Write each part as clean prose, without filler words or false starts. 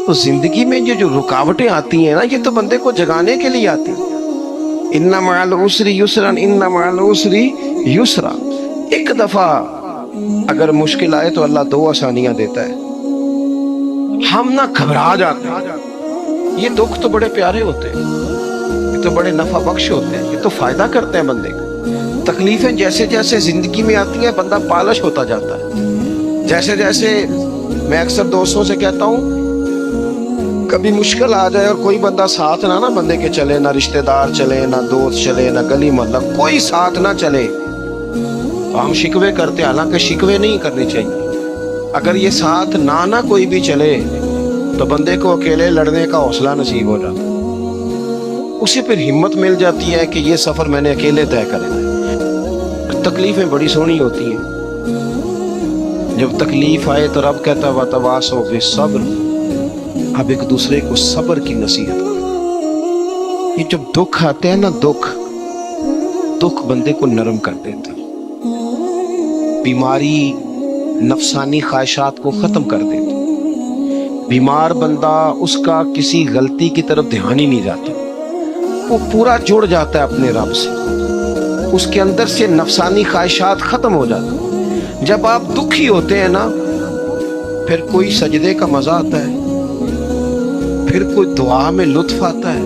تو زندگی میں یہ جو رکاوٹیں آتی ہیں نا، یہ تو بندے کو جگانے کے لیے آتی ہیں۔ ان مع العسر یسرا، ان مع العسر یسرا۔ ایک دفعہ اگر مشکل آئے تو اللہ دو آسانیاں دیتا ہے، ہم نہ گھبرا جاتے ہیں۔ یہ دکھ تو بڑے پیارے ہوتے ہیں، یہ تو بڑے نفع بخش ہوتے ہیں، یہ تو فائدہ کرتے ہیں بندے کا۔ تکلیفیں جیسے جیسے زندگی میں آتی ہیں بندہ پالش ہوتا جاتا ہے۔ جیسے جیسے میں اکثر دوستوں سے کہتا ہوں، کبھی مشکل آ جائے اور کوئی بندہ ساتھ نہ بندے کے چلے، نہ رشتہ دار چلے، نہ دوست چلے، نہ گلی محلہ کوئی ساتھ نہ چلے، تو ہم شکوے کرتے، حالانکہ شکوے نہیں کرنے چاہیے۔ اگر یہ ساتھ نہ کوئی بھی چلے تو بندے کو اکیلے لڑنے کا حوصلہ نصیب ہو جاتا، اسے پھر ہمت مل جاتی ہے کہ یہ سفر میں نے اکیلے طے کرنا ہے۔ تکلیفیں بڑی سونی ہوتی ہیں، جب تکلیف آئے تو رب کہتا ہے وَتَوَاصَوْا بِالصَّبْرِ، اب ایک دوسرے کو صبر کی نصیحت کرو۔ یہ جب دکھ آتے ہیں نا، دکھ بندے کو نرم کر دیتا، بیماری نفسانی خواہشات کو ختم کر دیتی۔ بیمار بندہ، اس کا کسی غلطی کی طرف دھیان ہی نہیں جاتا، وہ پورا جڑ جاتا ہے اپنے رب سے، اس کے اندر سے نفسانی خواہشات ختم ہو جاتی۔ جب آپ دکھی ہوتے ہیں نا، پھر کوئی سجدے کا مزہ آتا ہے، پھر کوئی دعا میں لطف آتا ہے،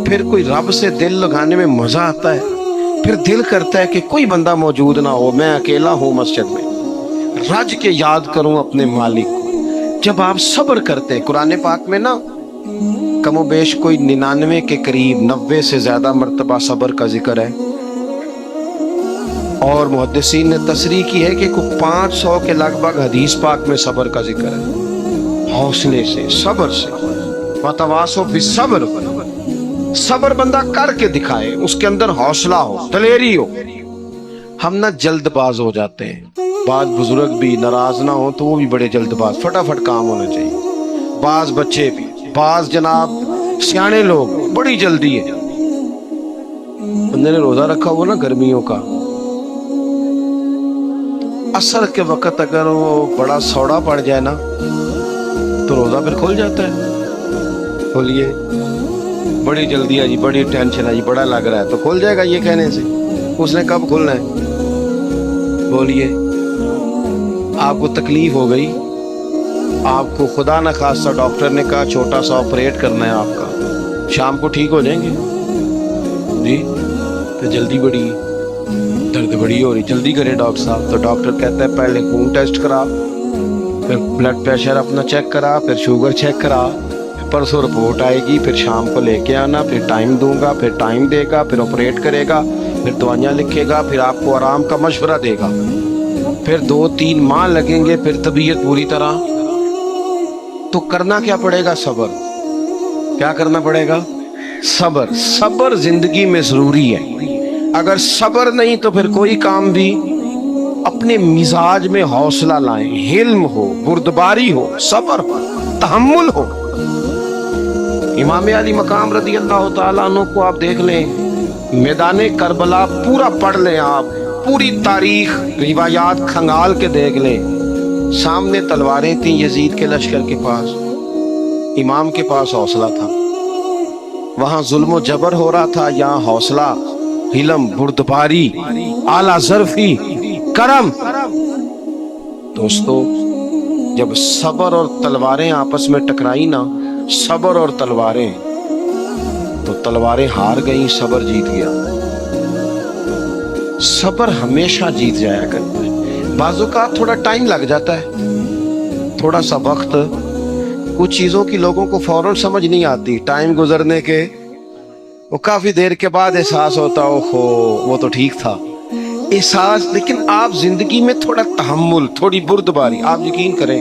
پھر کوئی رب سے دل لگانے میں مزہ آتا ہے، پھر دل کرتا ہے کہ کوئی بندہ موجود نہ ہو، میں اکیلا ہوں مسجد میں، رج کے یاد کروں اپنے مالک کو۔ جب آپ صبر کرتے، قرآن پاک میں نا کم و بیش کوئی 99 کے قریب 90 سے زیادہ مرتبہ صبر کا ذکر ہے، اور محدثین نے تصریح کی ہے کہ کوئی 500 کے لگ بھگ حدیث پاک میں صبر کا ذکر ہے، حوصلے سے، صبر سے۔ وَتَوَاصَوْا بِالصَّبْرِ، صبر بندہ کر کے دکھائے، اس کے اندر حوصلہ ہو، دلیری ہو۔ ہم نہ جلد باز ہو جاتے ہیں، بعض بزرگ بھی ناراض نہ ہو تو وہ بھی بڑے جلد باز، فٹافٹ کام ہونا چاہیے۔ بعض بچے بھی، بعض جناب سیانے لوگ، بڑی جلدی ہے۔ بندے نے روزہ رکھا ہوا نا گرمیوں کا، عصر کے وقت اگر وہ بڑا سوڑا پڑ جائے نا تو روزہ پھر کھل جاتا ہے۔ کھولیے، بڑی جلدی ہے جی، بڑی ٹینشن ہے جی، بڑا لگ رہا ہے، تو کھل جائے گا یہ کہنے سے۔ اس نے کب کھلنا ہے؟ بولیے، آپ کو تکلیف ہو گئی، آپ کو خدا نہ خواستہ ڈاکٹر نے کہا چھوٹا سا آپریٹ کرنا ہے آپ کا، شام کو ٹھیک ہو جائیں گے جی، تو جلدی بڑی، درد بڑی ہو رہی، جلدی کرے ڈاکٹر صاحب۔ تو ڈاکٹر کہتا ہے پہلے خون ٹیسٹ کرا، پھر بلڈ پریشر اپنا چیک کرا، پھر شوگر چیک کرا، پرسوں رپورٹ آئے گی، پھر شام کو لے کے آنا، پھر ٹائم دوں گا، پھر ٹائم دے گا، پھر آپریٹ کرے گا، پھر دوائیاں لکھے گا، پھر آپ کو آرام کا مشورہ دے گا، پھر 2-3 ماہ لگیں گے، پھر طبیعت پوری طرح۔ تو کرنا کیا پڑے گا؟ صبر۔ کیا کرنا پڑے گا؟ صبر۔ صبر زندگی میں ضروری ہے، اگر صبر نہیں تو پھر کوئی کام بھی۔ اپنے مزاج میں حوصلہ لائیں، حلم ہو، بردباری ہو، صبر ہو، تحمل ہو۔ امام علی مقام رضی اللہ تعالیٰ عنہ کو آپ دیکھ لیں، میدان کربلا پورا پڑھ لیں، آپ پوری تاریخ روایات کھنگال کے دیکھ لیں، سامنے تلواریں تھیں یزید کے لشکر کے پاس، امام کے پاس حوصلہ تھا۔ وہاں ظلم و جبر ہو رہا تھا، یہاں حوصلہ، حلم، بردباری، اعلیٰ ظرفی، کرم۔ دوستو، جب صبر اور تلواریں آپس میں ٹکرائی نا، صبر اور تلواریں، تو تلواریں ہار گئیں، صبر جیت گیا۔ صبر ہمیشہ جیت جایا کرتا ہے۔ بعض اوقات تھوڑا ٹائم لگ جاتا ہے، تھوڑا سا وقت، کچھ چیزوں کی لوگوں کو فوراً سمجھ نہیں آتی، ٹائم گزرنے کے وہ کافی دیر کے بعد احساس ہوتا، اوہو وہ تو ٹھیک تھا، احساس۔ لیکن آپ زندگی میں تھوڑا تحمل، تھوڑی بردباری، آپ یقین کریں،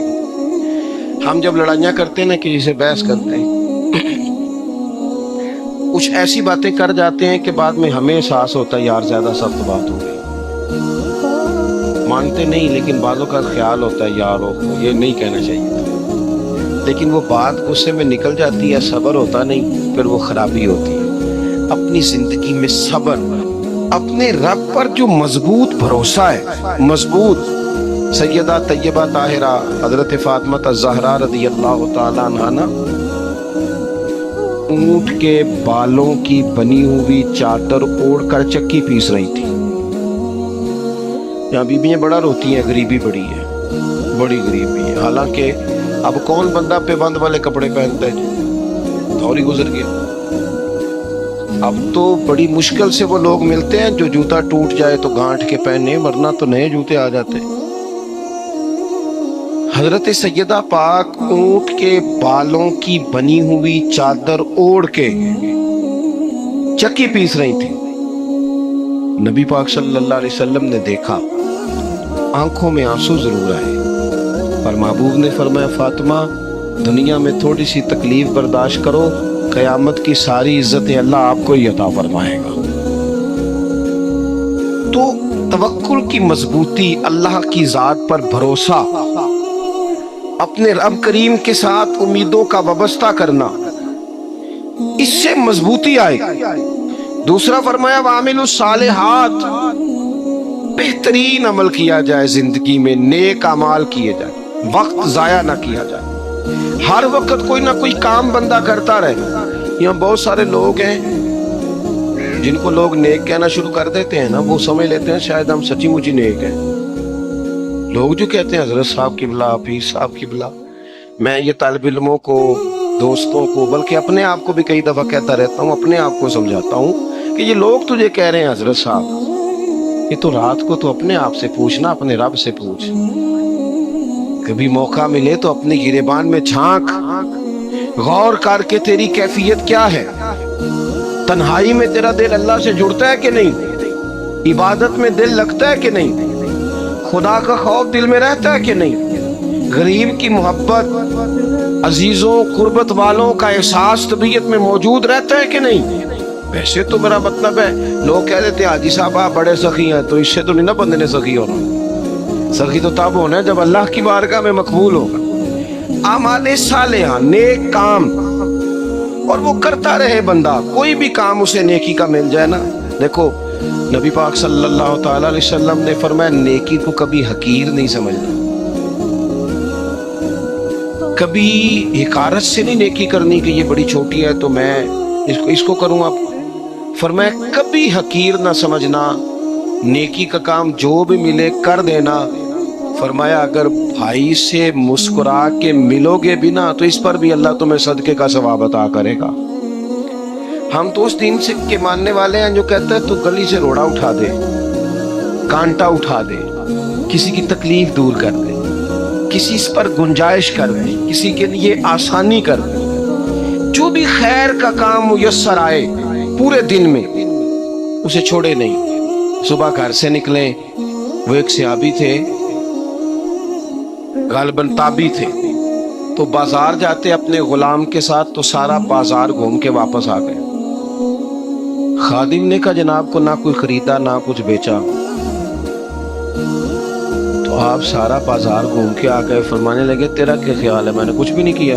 ہم جب لڑائیاں کرتے ہیں نا، کسی سے بحث کرتے ہیں، کچھ ایسی باتیں کر جاتے ہیں کہ بعد میں ہمیں احساس ہوتا ہے یار زیادہ سخت بات ہو گئی، مانتے نہیں، لیکن بعضوں کا خیال ہوتا ہے یار یہ نہیں کہنا چاہیے تھا، لیکن وہ بات غصے میں نکل جاتی ہے، صبر ہوتا نہیں، پھر وہ خرابی ہوتی ہے۔ اپنی زندگی میں صبر، اپنے رب پر جو مضبوط بھروسہ ہے، مضبوط سیدہ طیبہ طاہرہ حضرت فاطمہ الزہرا رضی اللہ تعالیٰ عنہا نا اونٹ کے بالوں کی بنی ہوئی چادر اوڑھ کر چکی پیس رہی تھی. یہاں بیویاں بڑا روتی ہیں، غریبی بڑی ہے، بڑی غریبی ہے. حالانکہ اب کون بندہ پیبند والے کپڑے پہنتا ہے؟ دور ہی گزر گیا. اب تو بڑی مشکل سے وہ لوگ ملتے ہیں جو جوتا ٹوٹ جائے تو گانٹھ کے پہنے، ورنہ تو نئے جوتے آ جاتے ہیں. حضرت سیدہ پاک اونٹ کے بالوں کی بنی ہوئی چادر اوڑھ کے چکی پیس رہی تھی. نبی پاک صلی اللہ علیہ وسلم نے دیکھا، آنکھوں میں آنسو ضرور آئے، پر محبوب نے فرمایا فاطمہ دنیا میں تھوڑی سی تکلیف برداشت کرو، قیامت کی ساری عزت اللہ آپ کو ہی عطا فرمائے گا. تو توکل کی مضبوطی، اللہ کی ذات پر بھروسہ، اپنے رب کریم کے ساتھ امیدوں کا وابستہ کرنا، اس سے مضبوطی آئے گی. دوسرا فرمایا وَعَمِلُوا الصَّالِحَاتِ، بہترین عمل کیا جائے زندگی میں، نیک اعمال کیے جائے، وقت ضائع نہ کیا جائے. ہر وقت کوئی نہ کوئی کام بندہ کرتا رہے. یہاں بہت سارے لوگ ہیں جن کو لوگ نیک کہنا شروع کر دیتے ہیں نا، وہ سمجھ لیتے ہیں شاید ہم سچی مچی نیک ہیں. لوگ جو کہتے ہیں حضرت صاحب قبلہ، پیر صاحب قبلہ، میں یہ طالب علموں کو، دوستوں کو، بلکہ اپنے آپ کو بھی کئی دفعہ کہتا رہتا ہوں، اپنے آپ کو سمجھاتا ہوں کہ یہ لوگ تجھے کہہ رہے ہیں حضرت صاحب، یہ تو رات کو تو اپنے آپ سے پوچھنا، اپنے رب سے پوچھ. کبھی موقع ملے تو اپنی گریبان میں جھانک، غور کر کے تیری کیفیت کیا ہے. تنہائی میں تیرا دل اللہ سے جڑتا ہے کہ نہیں؟ عبادت میں دل لگتا ہے کہ نہیں؟ خدا کا خوف دل میں رہتا ہے کہ نہیں؟ غریب کی محبت، عزیزوں قربت والوں کا احساس طبیعت میں موجود رہتا ہے کہ نہیں؟ ویسے تو میرا مطلب ہے لوگ کہہ دیتے ہیں حاجی صاحب آپ بڑے سخی ہیں، تو اس سے تو نہیں نا بندے نے سخی ہونا. سخی تو تب ہونا ہے جب اللہ کی بارگاہ میں مقبول ہوگا. اعمال صالحہ، نیک کام، اور وہ کرتا رہے بندہ، کوئی بھی کام اسے نیکی کا مل جائے نا. دیکھو نبی پاک صلی اللہ تعالی علیہ وسلم نے فرمایا نیکی کو کبھی حقیر نہیں سمجھنا، کبھی حقارت سے نہیں نیکی کرنی کہ یہ بڑی چھوٹی ہے تو میں اس کو کروں. آپ فرمایا کبھی حقیر نہ سمجھنا، نیکی کا کام جو بھی ملے کر دینا. فرمایا اگر بھائی سے مسکرا کے ملو گے بھی نا تو اس پر بھی اللہ تمہیں صدقے کا ثواب عطا کرے گا. ہم تو اس دین سے کے ماننے والے ہیں جو کہتا ہے تو گلی سے روڑا اٹھا دے، کانٹا اٹھا دے، کسی کی تکلیف دور کر دے، کسی اس پر گنجائش کر دے، کسی کے لیے آسانی کر دے. جو بھی خیر کا کام میسر آئے پورے دن میں اسے چھوڑے نہیں. صبح گھر سے نکلیں، وہ ایک صحابی تھے، غالباً تابعی تھے، تو بازار جاتے اپنے غلام کے ساتھ تو سارا بازار گھوم کے واپس آ گئے. خادم نے کہا جناب کو نہ کوئی خریدا نہ کچھ بیچا. تو آپ سارا بازار گھوم کے آ گئے. فرمانے لگے تیرا کیا خیال ہے؟ میں نے کچھ بھی نہیں کیا.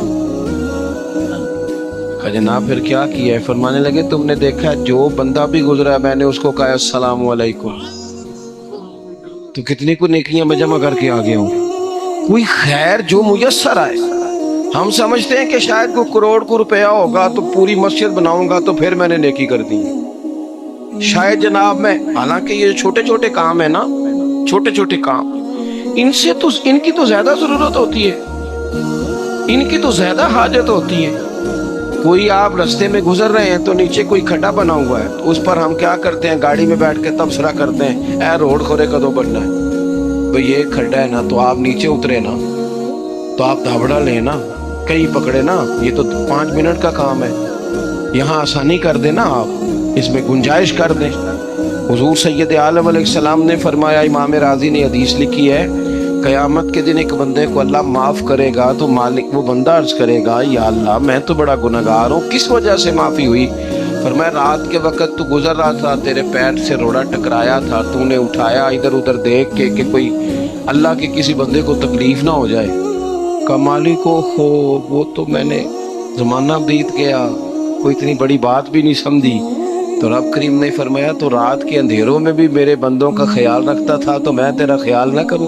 کہا جناب پھر کیا کیا ہے؟ فرمانے لگے تم نے دیکھا جو بندہ بھی گزرا ہے میں نے اس کو کہا السلام علیکم، تو کتنی کو نیکیاں میں جمع کر کے آ گیا ہوں. کوئی خیر جو میسر آئے. ہم سمجھتے ہیں کہ شاید کوئی کروڑ کو روپیہ ہوگا تو پوری مسجد بناؤں گا تو پھر میں نے نیکی کر دی. شاید جناب میں، حالانکہ یہ چھوٹے چھوٹے کام ہیں نا، چھوٹے چھوٹے کام، ان کی تو زیادہ ضرورت ہوتی ہے، ان کی تو زیادہ حاجت ہوتی ہے. کوئی آپ رستے میں گزر رہے ہیں تو نیچے کوئی کھڈا بنا ہوا ہے تو اس پر ہم کیا کرتے ہیں؟ گاڑی میں بیٹھ کے تبصرہ کرتے ہیں اے روڈ کھورے کدو بننا ہے. بھئی یہ کھڈا ہے نا تو آپ نیچے اترے نا، تو آپ دھابڑا لیں نا، کئی پکڑے نا، یہ تو 5 منٹ کا کام ہے، یہاں آسانی کر دیں نا، آپ اس میں گنجائش کر دیں. حضور سید عالم علیہ السلام نے فرمایا، امام راضی نے حدیث لکھی ہے، قیامت کے دن ایک بندے کو اللہ معاف کرے گا تو مالک وہ بندہ عرض کرے گا یا اللہ میں تو بڑا گنہگار ہوں، کس وجہ سے معافی ہوئی؟ فرمایا رات کے وقت تو گزر رہا تھا، تیرے پیر سے روڑا ٹکرایا تھا، تو نے اٹھایا ادھر ادھر دیکھ کے کہ کوئی اللہ کے کسی بندے کو تکلیف نہ ہو جائے. کمالی کو ہو وہ تو میں نے زمانہ بیت گیا، کوئی اتنی بڑی بات بھی نہیں سمجھی. تو رب کریم نے فرمایا تو رات کے اندھیروں میں بھی میرے بندوں کا خیال رکھتا تھا تو میں تیرا خیال نہ کروں؟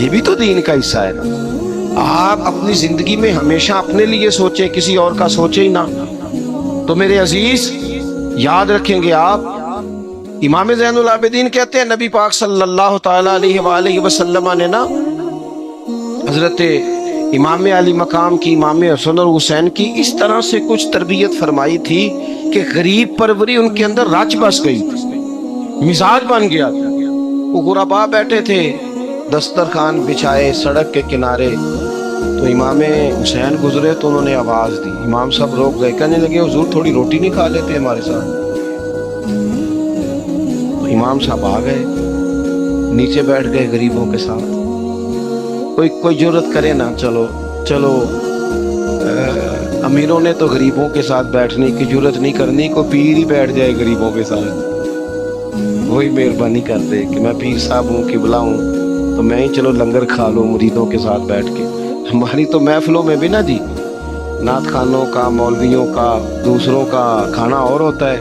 یہ بھی تو دین کا حصہ ہے نا۔ آپ اپنی زندگی میں ہمیشہ اپنے لیے سوچیں، کسی اور کا سوچیں ہی نہ۔ تو میرے عزیز یاد رکھیں گے آپ، امام زین العابدین کہتے ہیں نبی پاک صلی اللہ تعالی علیہ وآلہ وسلم نے نا حضرت امام علی مقام کی، امام حسن اور حسین کی اس طرح سے کچھ تربیت فرمائی تھی کہ غریب پروری ان کے اندر رچ بس گئی تھی، مزاج بن گیا تھا۔ وہ غربا بیٹھے تھے، دسترخوان بچھائے سڑک کے کنارے، تو امام حسین گزرے تو انہوں نے آواز دی، امام صاحب روک گئے، کہنے لگے حضور تھوڑی روٹی نہیں کھا لیتے ہمارے ساتھ؟ تو امام صاحب آ گئے، نیچے بیٹھ گئے غریبوں کے ساتھ۔ کوئی جرت کرے نا، چلو امیروں نے تو غریبوں کے ساتھ بیٹھنے کی جرت نہیں کرنی، کوئی پیر ہی بیٹھ جائے غریبوں کے ساتھ، وہی مہربانی کر دے کہ میں پیر صاحب ہوں، قبلہ ہوں، تو میں ہی چلو لنگر کھا لوں مریدوں کے ساتھ بیٹھ کے۔ ہماری تو محفلوں میں بھی نا جی، نعت خانوں کا، مولویوں کا، دوسروں کا کھانا اور ہوتا ہے،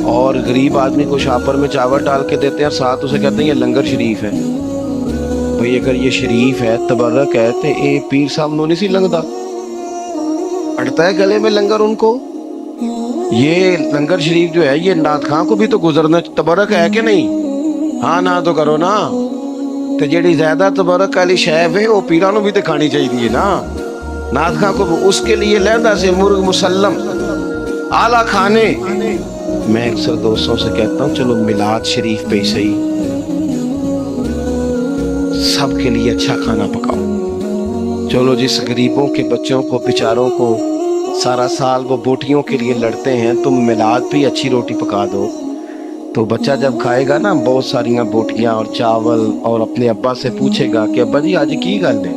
اور غریب آدمی کو شاپر میں چاول ڈال کے دیتے ہیں، ساتھ اسے کہتے ہیں یہ لنگر شریف ہے۔ بھئی اگر یہ شریف ہے، تبرک ہے، تو اے پیر صاحب نو نہیں سی لنگدا، اڑتا ہے گلے میں لنگر ان کو۔ یہ لنگر شریف جو ہے یہ نعت خان کو بھی تو گزرنا تبرک ہے کہ نہیں؟ ہاں نہ تو کرو نا، تو جیڑی زیادہ تبرک والی شے ہے وہ پیراں نو بھی تو کھانی چاہیے نا۔ نعت خان کو اس کے لیے لہدا سے مرغ مسلم اعلیٰ کھانے۔ میں اکثر دوستوں سے کہتا ہوں چلو میلاد شریف پہ ہی صحیح، سب کے لیے اچھا کھانا پکاؤ۔ چلو جس غریبوں کے بچوں کو بیچاروں کو سارا سال وہ بوٹیوں کے لیے لڑتے ہیں، تم میلاد پہ اچھی روٹی پکا دو، تو بچہ جب کھائے گا نا بہت ساریاں بوٹیاں اور چاول، اور اپنے ابا سے پوچھے گا کہ ابا جی آج کی گل ہے،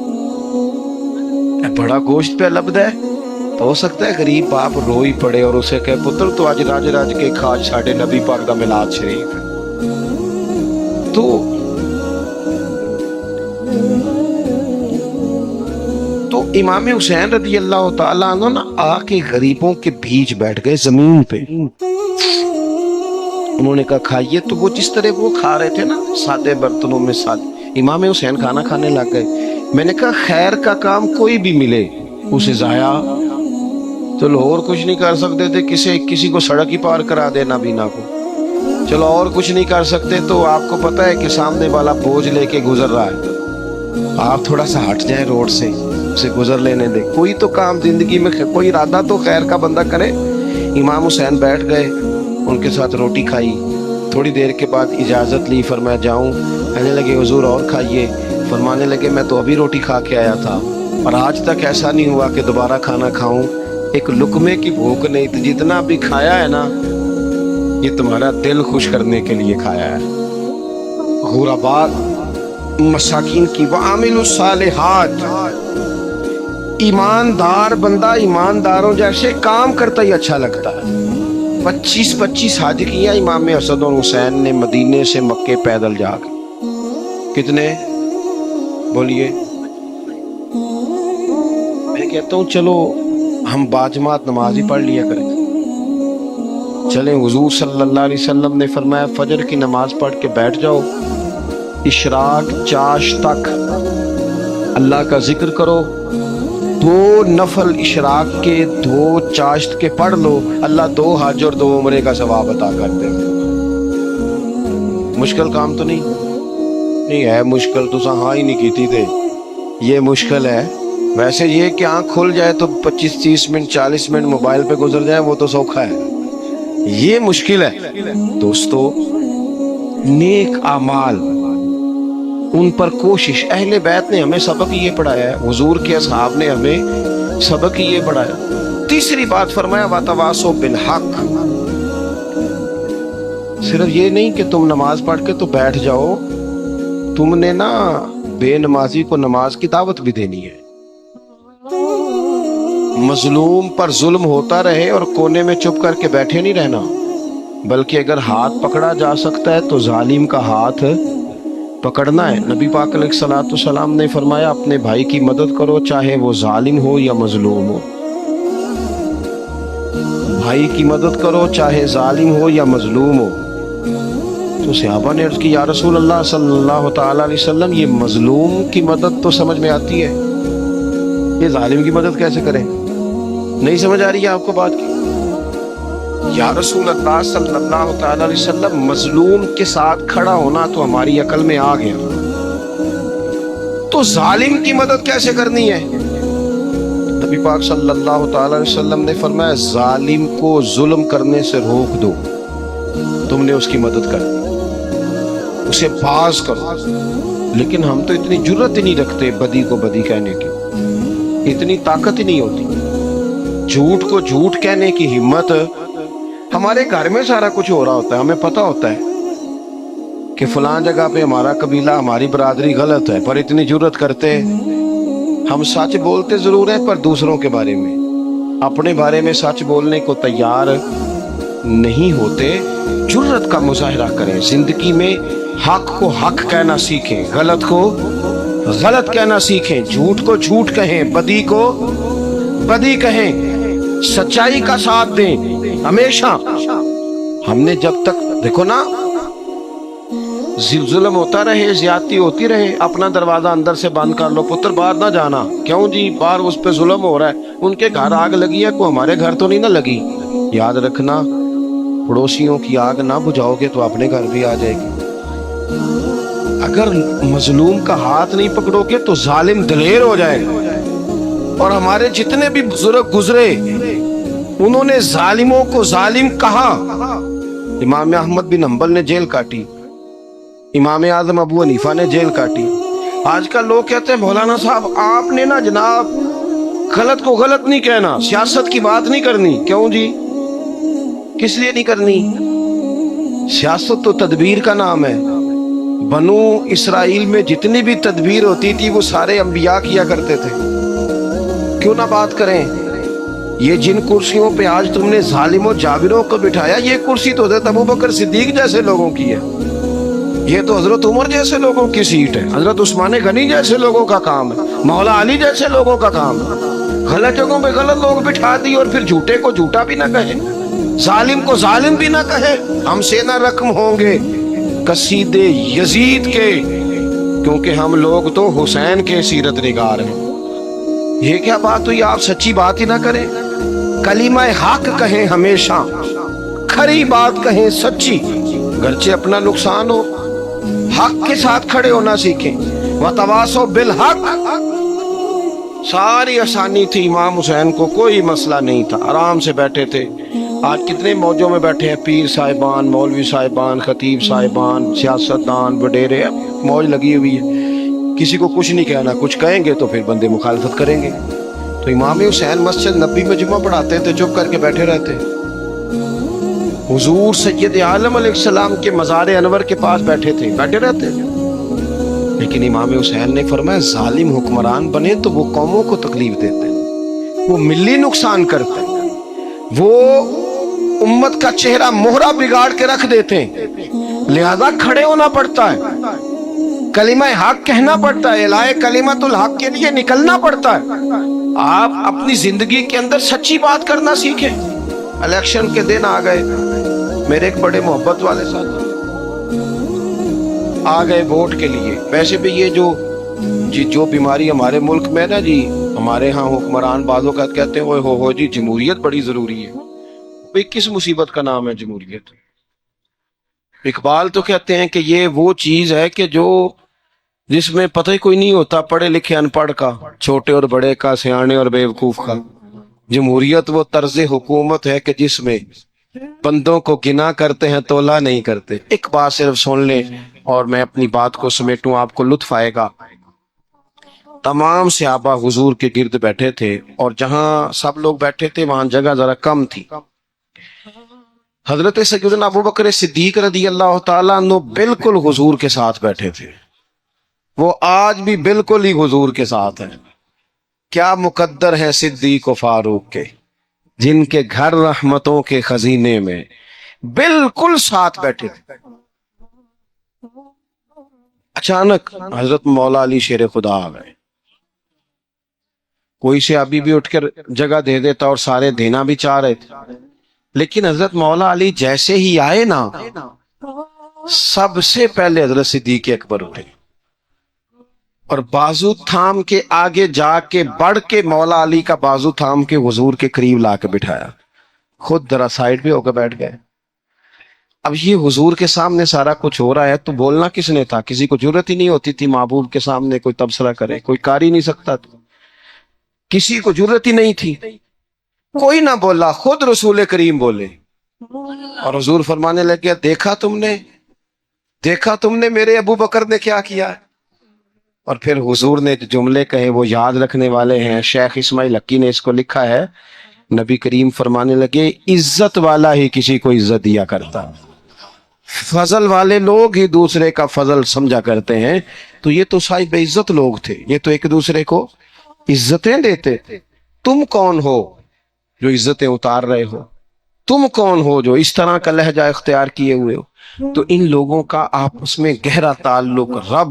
بڑا گوشت پہ لبد ہے، تو ہو سکتا ہے غریب باپ روئی پڑے اور اسے کہے پتر تو آج راج راج کے کھاج ساڑھے نبی پاک دا میلاد شریف ہے۔ تو امام حسین رضی اللہ تعالیٰ عنہ نا آ کے غریبوں کے بیچ بیٹھ گئے زمین پہ، انہوں نے کہا کھائیے، تو وہ جس طرح وہ کھا رہے تھے نا سادے برتنوں میں سادے، امام حسین کھانا کھانے لگ گئے۔ میں نے کہا خیر کا کام کوئی بھی ملے اسے ضائع، چلو اور کچھ نہیں کر سکتے تھے، کسی کو سڑک ہی پار کرا دے نابینا کو، چلو اور کچھ نہیں کر سکتے، تو آپ کو پتہ ہے کہ سامنے والا بوجھ لے کے گزر رہا ہے، آپ تھوڑا سا ہٹ جائیں روڈ سے، اسے گزر لینے دیں، کوئی تو کام زندگی میں، کوئی ارادہ تو خیر کا بندہ کرے۔ امام حسین بیٹھ گئے، ان کے ساتھ روٹی کھائی، تھوڑی دیر کے بعد اجازت لی، فرمایا جاؤں؟ کہنے لگے حضور اور کھائیے، فرمانے لگے میں تو ابھی روٹی کھا کے آیا تھا اور آج تک ایسا نہیں ہوا کہ دوبارہ کھانا کھاؤں، ایک لقمے کی بھوک نہیں تھی، جتنا بھی کھایا ہے نا یہ تمہارا دل خوش کرنے کے لیے کھایا ہے۔ غرباء مساکین کی وعامل الصالحات، ایماندار بندہ ایمانداروں جیسے کام کرتا ہی اچھا لگتا ہے۔ 25 حج کیا امام حسن اور حسین نے مدینے سے مکے پیدل جا کے، کتنے بولیے؟ میں کہتا ہوں چلو ہم باجماعت نماز ہی پڑھ لیا کریں، چلیں حضور صلی اللہ علیہ وسلم نے فرمایا فجر کی نماز پڑھ کے بیٹھ جاؤ، اشراق چاش تک اللہ کا ذکر کرو، 2 نفل اشراق کے 2 چاشت کے پڑھ لو، اللہ 2 حج اور 2 عمرے کا ثواب عطا کر دے۔ مشکل کام تو نہیں ہے، مشکل تو ہاں ہی نہیں کیتی تھے، یہ مشکل ہے۔ ویسے یہ کہ آنکھ کھل جائے تو 25-30 منٹ 40 منٹ موبائل پہ گزر جائے وہ تو سوکھا ہے، یہ مشکل ہے۔ دوستو نیک اعمال ان پر کوشش، اہل بیت نے ہمیں سبق یہ پڑھایا ہے، حضور کے اصحاب نے ہمیں سبق یہ پڑھایا۔ تیسری بات فرمایا وَتَوَاصَوْا بِالْحَقِّ، صرف یہ نہیں کہ تم نماز پڑھ کے تو بیٹھ جاؤ، تم نے نا بے نمازی کو نماز کی دعوت بھی دینی ہے۔ مظلوم پر ظلم ہوتا رہے اور کونے میں چپ کر کے بیٹھے نہیں رہنا، بلکہ اگر ہاتھ پکڑا جا سکتا ہے تو ظالم کا ہاتھ پکڑنا ہے۔ نبی پاک علیہ الصلوۃ والسلام نے فرمایا اپنے بھائی کی مدد کرو چاہے وہ ظالم ہو یا مظلوم ہو، بھائی کی مدد کرو چاہے ظالم ہو یا مظلوم ہو۔ تو صحابہ نے عرض کی یا رسول اللہ صلی اللہ تعالی علیہ وسلم یہ مظلوم کی مدد تو سمجھ میں آتی ہے، یہ ظالم کی مدد کیسے کریں؟ نہیں سمجھ آ رہی ہے آپ کو بات کی؟ یا رسول اللہ صلی اللہ تعالی علیہ وسلم مظلوم کے ساتھ کھڑا ہونا تو ہماری عقل میں آ گیا، تو ظالم کی مدد کیسے کرنی ہے؟ نبی پاک صلی اللہ تعالی علیہ وسلم نے فرمایا ظالم کو ظلم کرنے سے روک دو، تم نے اس کی مدد کر دی، اسے باز کرو۔ لیکن ہم تو اتنی جرت ہی نہیں رکھتے بدی کو بدی کہنے کی، اتنی طاقت ہی نہیں ہوتی، جھوٹ کو جھوٹ کہنے کی ہمت۔ ہمارے گھر میں سارا کچھ ہو رہا ہوتا ہے، ہمیں پتہ ہوتا ہے کہ فلاں جگہ پہ ہمارا قبیلہ ہماری برادری غلط ہے، پر اتنی جرت کرتے ہم سچ بولتے ضرور ہیں پر دوسروں کے بارے میں، اپنے بارے میں سچ بولنے کو تیار نہیں ہوتے۔ جرت کا مظاہرہ کریں، زندگی میں حق کو حق کہنا سیکھیں، غلط کو غلط کہنا سیکھیں، جھوٹ کو جھوٹ کہیں، بدی کو بدی کہیں، سچائی کا ساتھ دیں ہمیشہ۔ ہم نے جب تک دیکھو نا ظلم ہوتا رہے، زیادتی ہوتی رہے، اپنا دروازہ اندر سے بند کر لو، پتر باہر نہ جانا، کیوں جی باہر اس پہ ظلم ہو رہا ہے، ان کے گھر آگ لگی ہے، کوئی ہمارے گھر تو نہیں نہ لگی۔ یاد رکھنا پڑوسیوں کی آگ نہ بجھاؤ گے تو اپنے گھر بھی آ جائے گی۔ اگر مظلوم کا ہاتھ نہیں پکڑو گے تو ظالم دلیر ہو جائے گا۔ اور ہمارے جتنے بھی بزرگ گزرے انہوں نے ظالموں کو ظالم کہا۔ امام احمد بن حنبل نے جیل کاٹی، امام اعظم ابو حنیفہ نے جیل کاٹی۔ آج کل لوگ کہتے ہیں مولانا صاحب آپ نے نا جناب غلط کو غلط نہیں کہنا، سیاست کی بات نہیں کرنی۔ کیوں جی؟ کس لیے نہیں کرنی؟ سیاست تو تدبیر کا نام ہے۔ بنو اسرائیل میں جتنی بھی تدبیر ہوتی تھی وہ سارے انبیاء کیا کرتے تھے۔ کیوں نہ بات کریں؟ یہ جن کرسیوں پہ آج تم نے ظالم و جابروں کو بٹھایا، یہ کرسی تو حضرت ابوبکر صدیق جیسے لوگوں کی ہے، یہ تو حضرت عمر جیسے لوگوں کی سیٹ ہے، حضرت عثمان غنی جیسے لوگوں کا کام ہے، مولا علی جیسے لوگوں کا کام ہے۔ غلط جگہوں پہ غلط لوگ بٹھا دی اور پھر جھوٹے کو جھوٹا بھی نہ کہے، ظالم کو ظالم بھی نہ کہے۔ ہم سے نہ رقم ہوں گے قصید یزید کے، کیونکہ ہم لوگ تو حسین کے سیرت نگار ہیں۔ یہ کیا بات ہوئی؟ آپ سچی بات ہی نہ کریں، کلمہ حق کہیں، ہمیشہ کھری بات کہیں، سچی، گرچہ اپنا نقصان ہو، حق کے ساتھ کھڑے ہونا سیکھیں۔ وَتَوَاصَوْا بِالْحَقِّ، ساری آسانی تھی، امام حسین کو کوئی مسئلہ نہیں تھا، آرام سے بیٹھے تھے۔ آج کتنے موجوں میں بیٹھے ہیں، پیر صاحبان، مولوی صاحبان، خطیب صاحبان، سیاستدان، وڈیرے، موج لگی ہوئی ہے، کسی کو کچھ نہیں کہنا، کچھ کہیں گے تو پھر بندے مخالفت کریں گے۔ تو امام حسین مسجد نبی میں جمعہ پڑھاتے تھے، چپ کر کے بیٹھے رہتے۔ حضور سید عالم علیہ السلام کے مزار انور کے پاس بیٹھے تھے، بیٹھے رہتے۔ لیکن امام حسین نے فرمایا ظالم حکمران بنے تو وہ قوموں کو تکلیف دیتے ہیں، وہ ملی نقصان کرتے ہیں، وہ امت کا چہرہ مہرہ بگاڑ کے رکھ دیتے ہیں، لہذا کھڑے ہونا پڑتا ہے، کلمہ حق کہنا پڑتا ہے، الہی کلمت الحق کے لیے نکلنا پڑتا ہے۔ آپ اپنی زندگی کے اندر سچی بات کرنا سیکھیں۔ الیکشن کے دن آ گئے، میرے ایک بڑے محبت والے ساتھ آ گئے ووٹ کے لیے۔ ویسے بھی یہ جو بیماری ہمارے ملک میں نا جی، ہمارے ہاں حکمران بعضوں کا کہتے ہیں ہو جی جمہوریت بڑی ضروری ہے۔ بھئی کس مصیبت کا نام ہے جمہوریت؟ اقبال تو کہتے ہیں کہ یہ وہ چیز ہے کہ جس میں پتہ ہی کوئی نہیں ہوتا، پڑھے لکھے ان پڑھ کا، چھوٹے اور بڑے کا، سیانے اور بیوقوف کا۔ جمہوریت وہ طرز حکومت ہے کہ جس میں بندوں کو گنا کرتے ہیں، تولا نہیں کرتے۔ ایک بات صرف سن لیں اور میں اپنی بات کو سمیٹوں، آپ کو لطف آئے گا۔ تمام صحابہ حضور کے گرد بیٹھے تھے، اور جہاں سب لوگ بیٹھے تھے وہاں جگہ ذرا کم تھی۔ حضرت سیدنا ابوبکر صدیق رضی اللہ تعالیٰ عنہ بالکل حضور کے ساتھ بیٹھے تھے، وہ آج بھی بالکل ہی حضور کے ساتھ ہیں۔ کیا مقدر ہیں صدیق و فاروق کے، جن کے گھر رحمتوں کے خزینے میں بالکل ساتھ بیٹھے تھے۔ اچانک حضرت مولا علی شیر خدا آ گئے۔ کوئی سے ابھی بھی اٹھ کر جگہ دے دیتا اور سارے دینا بھی چاہ رہے تھے، لیکن حضرت مولا علی جیسے ہی آئے نا، سب سے پہلے حضرت صدیق اکبر اٹھے اور بازو تھام کے آگے جا کے بڑھ کے مولا علی کا بازو تھام کے حضور کے قریب لا کے بٹھایا، خود ذرا سائڈ پہ ہو کے بیٹھ گئے۔ اب یہ حضور کے سامنے سارا کچھ ہو رہا ہے تو بولنا کس نے تھا؟ کسی کو ضرورت ہی نہیں ہوتی تھی محبوب کے سامنے کوئی تبصرہ کرے، کوئی کر ہی نہیں سکتا تھا، کسی کو ضرورت ہی نہیں تھی، کوئی نہ بولا، خود رسول کریم بولے اور حضور فرمانے لگے دیکھا تم نے میرے ابو بکر نے کیا کیا؟ اور پھر حضور نے جو جملے کہے وہ یاد رکھنے والے ہیں، شیخ اسماعیل حقی نے اس کو لکھا ہے، نبی کریم فرمانے لگے عزت والا ہی کسی کو عزت دیا کرتا، فضل والے لوگ ہی دوسرے کا فضل سمجھا کرتے ہیں۔ تو یہ تو صاحب عزت لوگ تھے، یہ تو ایک دوسرے کو عزتیں دیتے تھے۔ تم کون ہو جو عزتیں اتار رہے ہو؟ تم کون ہو جو اس طرح کا لہجہ اختیار کیے ہوئے ہو؟ تو ان لوگوں کا آپس میں گہرا تعلق، رب،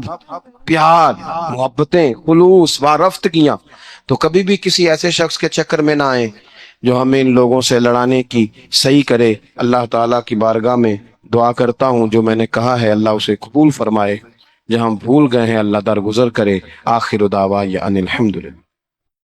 پیار، محبتیں، خلوص، وارفتگیاں، تو کبھی بھی کسی ایسے شخص کے چکر میں نہ آئیں جو ہمیں ان لوگوں سے لڑانے کی صحیح کرے۔ اللہ تعالیٰ کی بارگاہ میں دعا کرتا ہوں جو میں نے کہا ہے اللہ اسے قبول فرمائے، جہاں ہم بھول گئے ہیں اللہ درگزر کرے۔ آخر دعوانا ان الحمدللہ۔